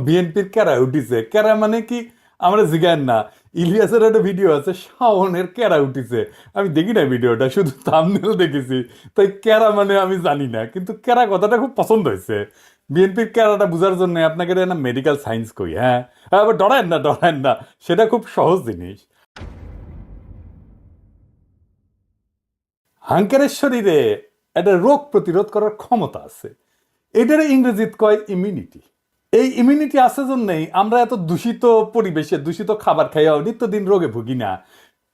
বিএনপির কেরা উঠিছে, কেরা মানে কি আমরা জিগান না। ইলিয়াসের একটা ভিডিও আছে, শাওনের কেরা উঠিছে। আমি দেখি না ভিডিওটা, শুধু থাম্বনেল দেখেছি। তাই কেরা মানে আমি জানি না, কিন্তু কেরা কথাটা খুব পছন্দ হয়েছে। বিএনপির কেরাটা বোঝার জন্য আপনাকে না মেডিকেল সায়েন্স কই, হ্যাঁ। আবার ডরায়েন না, ডরায়েন না, সেটা খুব সহজ জিনিস। হাঙ্কারের শরীরে একটা রোগ প্রতিরোধ করার ক্ষমতা আছে। এটার ইংরেজিত কয় ইমিউনিটি। এই ইমিউনিটি আছে জন্যই আমরা এত দূষিত পরিবেশে দূষিত খাবার খাইয়াও নিত্যদিন রোগে ভুগি না।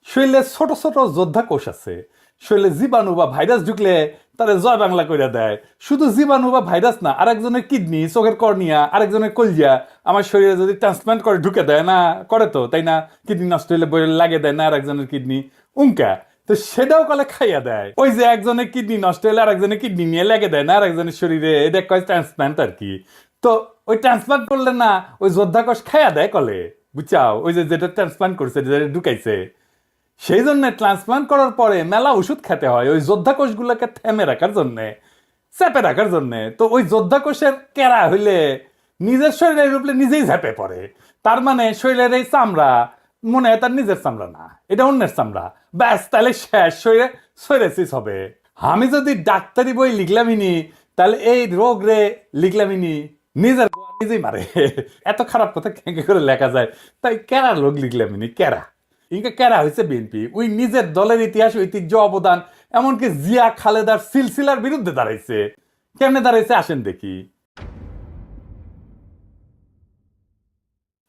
শরীরে ছোট ছোট যোদ্ধা কোষ আছে। শরীরে জীবাণু বা ভাইরাস ঢুকলে তারা জয় বাংলা করে দেয়। শুধু জীবাণু বা ভাইরাস না, আরেকজনের কিডনি, চোখের কর্নিয়া, আরেকজনের কলজিয়া আমার শরীরে যদি ট্রান্সপ্লান্ট করে ঢুকে দেয় না, করে তো তাই না? কিডনি নষ্ট হলে বই লাগে দেয় না আরেকজনের কিডনি, উঙ্কা। তো সেটাও কলে খাইয়া দেয়। ওই যে একজনের কিডনি নষ্ট হলে আরেকজনের কিডনি নিয়ে লেগে দেয় না আরেকজনের শরীরে, এটা কয় ট্রান্সপ্লান্ট আর কি। তো ওই ট্রান্সপ্লান্ট করলে না, ওই যোদ্ধা কোষ খাইয়া দেয় কলে, বুঝছাও? ওই যে যেটা ট্রান্সপ্লান্ট করছে, যেটা ঢুকাইছে, সেই জন্য ট্রান্সপ্লান্ট করার পরে মেলা ওষুধ খেতে হয় ওই যোদ্ধা কোষগুলোকে থেমে রাখার জন্য, চেপে রাখার জন্য। তো ওই যোদ্ধা কোষের কেরা হইলে নিজের শরীরের উপরে নিজেই ঝেপে পড়ে। তার মানে শরীরের এই চামড়া মনে হয় তার নিজের চামড়া না, এটা অন্যের চামড়া। ব্যাস, তাহলে শেষ, শরীরে সোরেসিস হবে। আমি যদি ডাক্তারি বই লিখলামিনি, তাহলে এই রোগ রে লিখলামিনি, নিজের নিজেই মারে। এত খারাপ কথা কেঁকে করে লেখা যায়। তাই কেরা রোগ লিখলামিনি, কেরা ইনকা কেরা হয়েছে বিএনপি। ওই নিজের দলের ইতিহাস, ঐতিহ্য, অবদান, এমনকি জিয়া খালেদার সিলসিলার বিরুদ্ধে দাঁড়াইছে। কেমনে দাঁড়াইছে আসেন দেখি।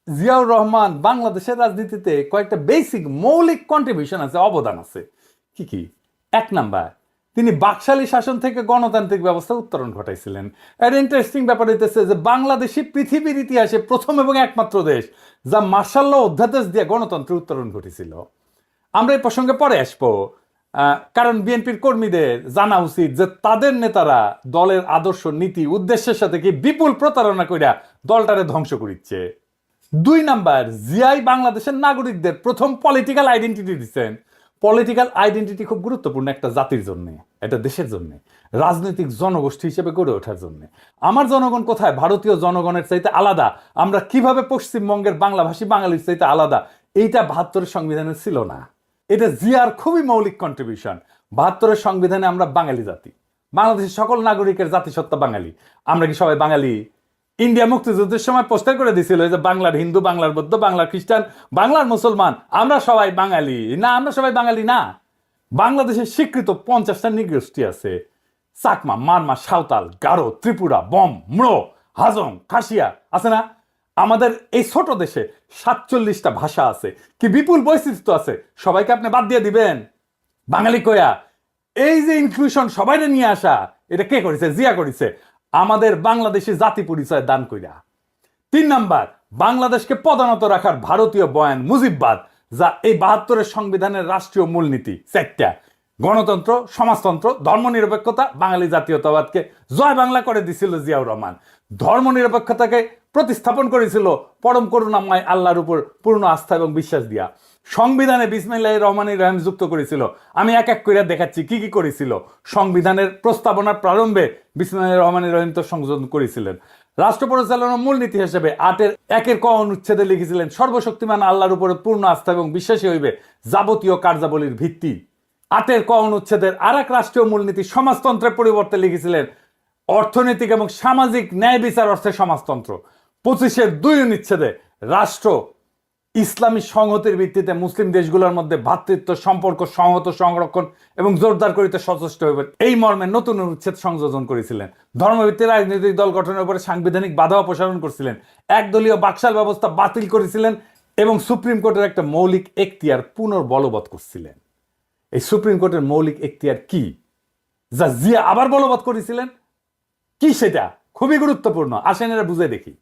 জিয়াউর রহমান বাংলাদেশের রাজনীতিতে কয়েকটা বেসিক মৌলিক কন্ট্রিবিউশন আছে, অবদান আছে। কি কি? এক নাম্বার, তিনি বাকশালী শাসন থেকে গণতান্ত্রিক ব্যবস্থা উত্তরণ ঘটাইছিলেন। এর ইন্টারেস্টিং ব্যাপার হইতেছে যে বাংলাদেশই পৃথিবীর ইতিহাসে প্রথম এবং একমাত্র দেশ যা মার্শাল ল অধ্যাদেশ দিয়ে গণতন্ত্রের উত্তরণ ঘটেছিল। আমরা এই প্রসঙ্গে পরে আসবো। কারণ বিএনপির কর্মীদের জানা উচিত যে তাদের নেতারা দলের আদর্শ, নীতি, উদ্দেশ্যের সাথে কি বিপুল প্রতারণা কইরা দলটারে ধ্বংস করিচ্ছে। দুই নাম্বার, জিয়াই বাংলাদেশের নাগরিকদের প্রথম পলিটিক্যাল আইডেন্টিটি দিচ্ছেন। পলিটিক্যাল আইডেন্টিটি খুব গুরুত্বপূর্ণ একটা জাতির জন্য, একটা দেশের জন্য, রাজনৈতিক জনগোষ্ঠী হিসেবে গড়ে ওঠার জন্য। আমার জনগণ কোথায় ভারতীয় জনগণের চাইতে আলাদা, আমরা কিভাবে পশ্চিমবঙ্গের বাংলাভাষী বাঙালির চাইতে আলাদা, এইটা ৭২ সংবিধানে ছিল না। এটা জিয়ার খুবই মৌলিক কন্ট্রিবিউশন। ৭২ সংবিধানে আমরা বাঙালি জাতি, বাংলাদেশের সকল নাগরিকের জাতিসত্তা বাঙালি। আমরা কি সবাই বাঙালি? ইন্ডিয়া মুক্তিযুদ্ধের সময় পোস্টার করে দিছিল যে বাংলার হিন্দু, বাংলার বৌদ্ধ, বাংলার খ্রিস্টান, বাংলার মুসলমান, আমরা সবাই বাঙালি না। আমরা সবাই বাঙালি না। বাংলাদেশের স্বীকৃত ৫০টা নৃগোষ্ঠী আছে। চাকমা, মারমা, সাঁওতাল, গারো, ত্রিপুরা, বম, ম্রো, হাজং, খাসিয়া আছে না? আমাদের এই ছোট দেশে ৪৭টা ভাষা আছে, কি বিপুল বৈচিত্র্য আছে। সবাইকে আপনি বাদ দিয়ে দিবেন বাঙালি কয়া? এই যে ইনক্লুশন, সবাইকে নিয়ে আসা, এটা কে করেছে? জিয়া করেছে, আমাদের বাংলাদেশি জাতি পরিচয় দান কইরা। তিন নাম্বার, বাংলাদেশকে পদানত রাখার ভারতীয় বয়ান মুজিববাদ, যা এই ৭২ সংবিধানের রাষ্ট্রীয় মূলনীতি চারটা: গণতন্ত্র, সমাজতন্ত্র, ধর্মনিরপেক্ষতা, বাঙালি জাতীয়তাবাদকে জয় বাংলা করে দিছিল জিয়াউর রহমান। ধর্মনিরপেক্ষতাকে প্রতিস্থাপন করেছিল পরম করুণাময় আল্লাহর উপর পূর্ণ আস্থা এবং বিশ্বাস দিয়া। সংবিধানে বিসমিল্লাহির রহমানির রহিম যুক্ত করেছিল। আমি এক এক করে দেখাচ্ছি কি কি করেছিল। সংবিধানের প্রস্তাবনার প্রারম্ভে বিসমিল্লাহির রহমানির রহিম তো সংযোজন করেছিলেন। রাষ্ট্র পরিচালনার মূলনীতি হিসেবে ৮-১ ক অনুচ্ছেদে লিখেছিলেন, সর্বশক্তিমান আল্লাহর উপরে পূর্ণ আস্থা এবং বিশ্বাসী হইবে যাবতীয় কার্যাবলীর ভিত্তি। ৮-ক অনুচ্ছেদের আর এক রাষ্ট্রীয় মূলনীতি সমাজতন্ত্রের পরিবর্তে লিখেছিলেন, অর্থনৈতিক এবং সামাজিক ন্যায় বিচার অর্থে সমাজতন্ত্র। ২৫-২ অনুচ্ছেদে রাষ্ট্র ইসলামী সংহতির ভিত্তিতে মুসলিম দেশগুলোর মধ্যে ভ্রাতৃত্ব সম্পর্ক সংহত, সংরক্ষণ এবং জোরদার করিতে সচেষ্ট হইবে, এই মর্মে নতুন অনুচ্ছেদ সংযোজন করেছিলেন। ধর্মভিত্তিক রাজনৈতিক দল গঠনের উপরে সাংবিধানিক বাধা অপসারণ করেছিলেন। একদলীয় বাকশাল ব্যবস্থা বাতিল করেছিলেন এবং সুপ্রিম কোর্টের একটা মৌলিক এখতিয়ার পুনর্বলবৎ করছিলেন। এই সুপ্রিম কোর্টের মৌলিক এখতিয়ার কি, যা জিয়া আবার বলবৎ করেছিলেন? কি সেটা? খুবই গুরুত্বপূর্ণ, আসেন এরা বুঝে দেখি।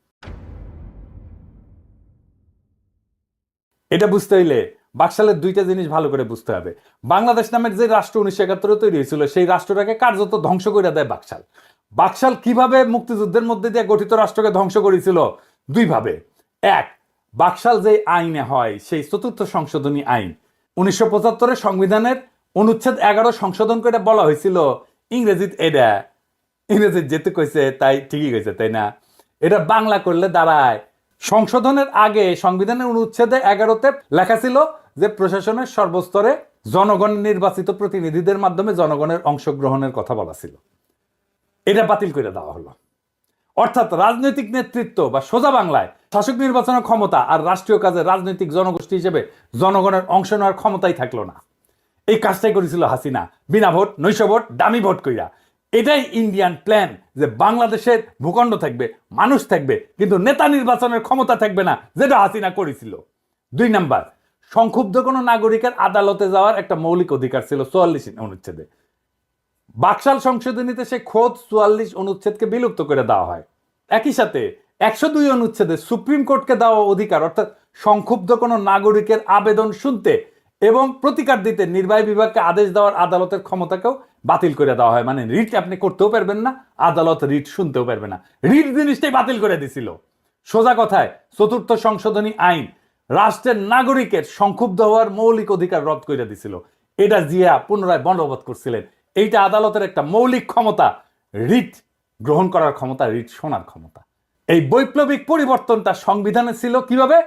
এটা বুঝতে হইলে বাকশালের দুইটা জিনিস ভালো করে বুঝতে হবে। বাংলাদেশ নামের যে রাষ্ট্র ১৯৭১ তৈরি হয়েছিল, সেই রাষ্ট্রটাকে কার্যত ধ্বংস করে দেয় বাকশাল। বাকশাল কিভাবে মুক্তিযুদ্ধের মধ্যে দিয়ে গঠিত রাষ্ট্রকে ধ্বংস করেছিল? দুই ভাবে। এক, বাকশাল যে আইনে হয়, সেই চতুর্থ সংশোধনী আইন ১৯৭৫ সংবিধানের অনুচ্ছেদ ১১ সংশোধন করে বলা হয়েছিল, ইংরেজিত এটা, ইংরেজিত যেতে কইছে তাই ঠিকই কইছে, তাই না? এটা বাংলা করলে দাঁড়ায়, সংশোধনের আগে সংবিধানের অনুচ্ছেদে 11-তে লেখা ছিল যে প্রশাসনের সর্বস্তরে জনগণের নির্বাচিত প্রতিনিধিদের মাধ্যমে জনগণের অংশগ্রহণের কথা বলা ছিল। এটা বাতিল করে দেওয়া হলো। অর্থাৎ রাজনৈতিক নেতৃত্ব বা সোজা বাংলায় শাসক নির্বাচনের ক্ষমতা আর রাষ্ট্রীয় কাজে রাজনৈতিক জনগোষ্ঠী হিসেবে জনগণের অংশ নেওয়ার ক্ষমতাই থাকলো না। এই কাজটাই করেছিল হাসিনা, বিনা ভোট, নৈশ ভোট, দামি ভোট কইরা। এটাই ইন্ডিয়ান প্ল্যান, যে বাংলাদেশের ভূখণ্ড থাকবে, মানুষ থাকবে, কিন্তু নেতা নির্বাচনের ক্ষমতা থাকবে না, যেটা হাসিনা করেছিল। 2 নাম্বার, সংক্ষুব্ধ কোনো নাগরিকের আদালতে যাওয়ার একটা মৌলিক অধিকার ছিল 44 অনুচ্ছেদে। বাকশাল সংশোধনীতে সে খোদ 44 অনুচ্ছেদকে বিলুপ্ত করে দেওয়া হয়। একই সাথে 102 অনুচ্ছেদে সুপ্রিম কোর্টকে দেওয়া অধিকার, অর্থাৎ সংক্ষুব্ধ কোনো নাগরিকের আবেদন শুনতে এবং প্রতিকার দিতে নির্বাহী বিভাগকে আদেশ দেওয়ার আদালতের ক্ষমতাকেও বাতিল করে দেওয়া হয়। মানে রিট আপনি করতেও পারবেন না, আদালত রিট শুনতেও পারবে না। রিট জিনিসটাই বাতিল করে দিছিল। সোজা কথায় 4র্থ সংশোধনী আইন রাষ্ট্রের নাগরিকের সংক্ষুব্ধ হওয়ার মৌলিক অধিকার রদ করে দিছিল। এটা জিয়া পুনরায় বলবৎ করছিলেন। এইটা আদালতের একটা মৌলিক ক্ষমতা, রিট গ্রহণ করার ক্ষমতা, রিট শোনার ক্ষমতা। এই বৈপ্লবিক পরিবর্তনটা সংবিধানে ছিল কিভাবে?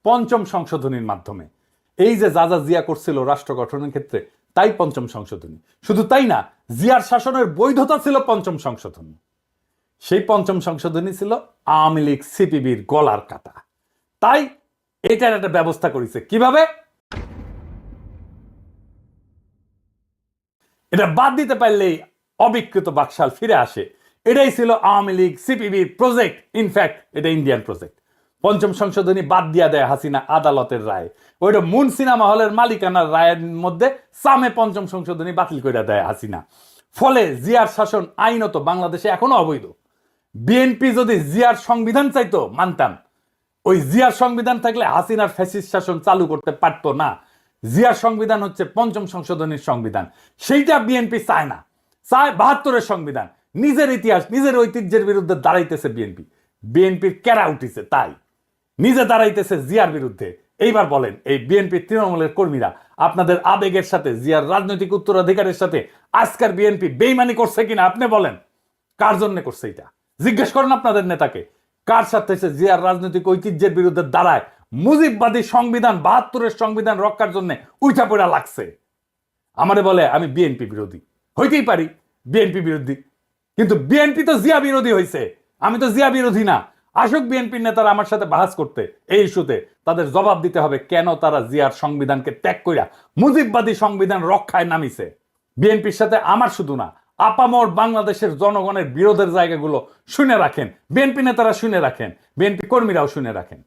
5ম সংশোধনীর মাধ্যমে। এই যে যা যা জিয়া করছিল রাষ্ট্র গঠনের ক্ষেত্রে, তাই 5ম সংশোধনী। শুধু তাই না, জিয়ার শাসনের বৈধতা ছিল 5ম সংশোধনী। সেই 5ম সংশোধনী ছিল আওয়ামী লীগ সিপিবির গলার কাটা। তাই এটার একটা ব্যবস্থা করেছে কিভাবে? এটা বাদ দিতে পারলেই অবিকৃত বাকশাল ফিরে আসে। এটাই ছিল আওয়ামী লীগ সিপিবির প্রজেক্ট। ইনফ্যাক্ট এটা ইন্ডিয়ান প্রজেক্ট। 5ম সংশোধনী বাদ দিয়া দেয় হাসিনা আদালতের রায়। ওইটা মুন সিনেমা হলের মালিকানার রায়ের মধ্যে সামে 5ম সংশোধনী বাতিল করে দেয় হাসিনা। ফলে জিয়ার শাসন আইনত বাংলাদেশে এখনো অবৈধ। বিএনপি যদি জিয়ার সংবিধান চাইতো মানতাম, ওই জিয়ার সংবিধান থাকলে হাসিনার ফ্যাসিস্ট শাসন চালু করতে পারতো না। জিয়ার সংবিধান হচ্ছে 5ম সংশোধনীর সংবিধান, সেইটা বিএনপি চায় না, চায় 72-এর সংবিধান। নিজের ইতিহাস, নিজের ঐতিহ্যের বিরুদ্ধে দাঁড়াইতেছে বিএনপি। বিএনপির কেরা উঠিছে, তাই নিজে দাঁড়াইতেছে জিয়ার বিরুদ্ধে। এইবার বলেন, এই বিএনপি তৃণমূলের কর্মীরা আপনাদের আবেগের সাথে, জিয়ার রাজনৈতিক উত্তরাধিকারের সাথে আজকের বিএনপি বেইমানি করছে কিনা আপনি বলেন? কার জন্য করছে এটা জিজ্ঞেস করেন আপনাদের নেতাকে। কার সাথে জিয়ার রাজনৈতিক ঐতিহ্যের বিরুদ্ধে দাঁড়ায় মুজিববাদী সংবিধান, 72-এর সংবিধান রক্ষার জন্য উঠা পড়া লাগছে? আমারে বলে আমি বিএনপি বিরোধী। হইতেই পারি বিএনপি বিরোধী, কিন্তু বিএনপি তো জিয়া বিরোধী হয়েছে, আমি তো জিয়া বিরোধী না। আসুক বিএনপির নেতারা আমার সাথে বাহাস করতে এই ইস্যুতে, তাদের জবাব দিতে হবে কেন তারা জিয়ার সংবিধানকে ত্যাগ কইরা মুজিববাদী সংবিধান রক্ষায় নামিছে। বিএনপির সাথে আমার শুধু না, আপামর বাংলাদেশের জনগণের বিরোধের জায়গাগুলো শুনে রাখেন, বিএনপি নেতারা শুনে রাখেন, বিএনপি কর্মীরাও শুনে রাখেন।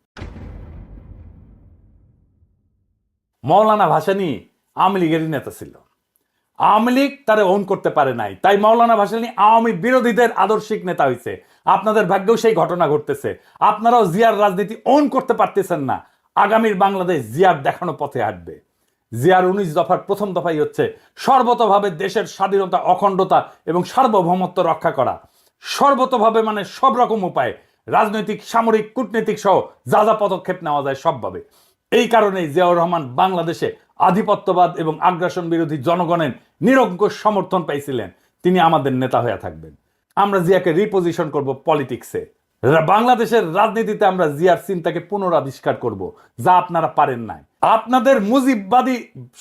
মৌলানা ভাসানী আওয়ামী লীগেরই নেতা ছিল। আওয়ামী লীগ তারা ওন করতে পারে নাই, তাই মৌলানা ভাসানী আওয়ামী বিরোধীদের আদর্শিক নেতা হয়েছে। আপনাদের ভাগ্যেও সেই ঘটনা ঘটতেছে। আপনারাও জিয়ার রাজনীতি ওন করতে পারতেছেন না। আগামীর বাংলাদেশ জিয়ার দেখানো পথে হাঁটবে। জিয়ার 19 দফার প্রথম দফাই হচ্ছে সর্বতভাবে দেশের স্বাধীনতা, অখণ্ডতা এবং সার্বভৌমত্ব রক্ষা করা। সর্বতভাবে মানে সব রকম উপায়ে, রাজনৈতিক, সামরিক, কূটনৈতিক সহ যা যা পদক্ষেপ নেওয়া যায় সবভাবে। এই কারণেই জিয়াউর রহমান বাংলাদেশে আধিপত্যবাদ এবং আগ্রাসন বিরোধী জনগণের নিরঙ্কুশ সমর্থন পাইছিলেন। তিনি আমাদের নেতা হয়ে থাকবেন। আমরা জিয়াকে রিপোজিশন করব পলিটিক্সে। বাংলাদেশের রাজনীতিতে আমরা জিয়ার চিন্তাকে পুনরাবিষ্কার করব, যা আপনারা পারেন নাই। আপনাদের মুজিববাদী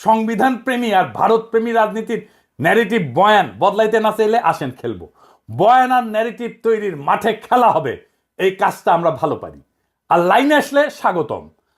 সংবিধান প্রেমী আর ভারত প্রেমী রাজনীতির ন্যারেটিভ বয়ান বদলাইতে না চাইলে আসেন খেলবো। বয়ান আর ন্যারেটিভ তৈরির মাঠে খেলা হবে। এই কাজটা আমরা ভালো পারি। আর লাইনে আসলে স্বাগতম।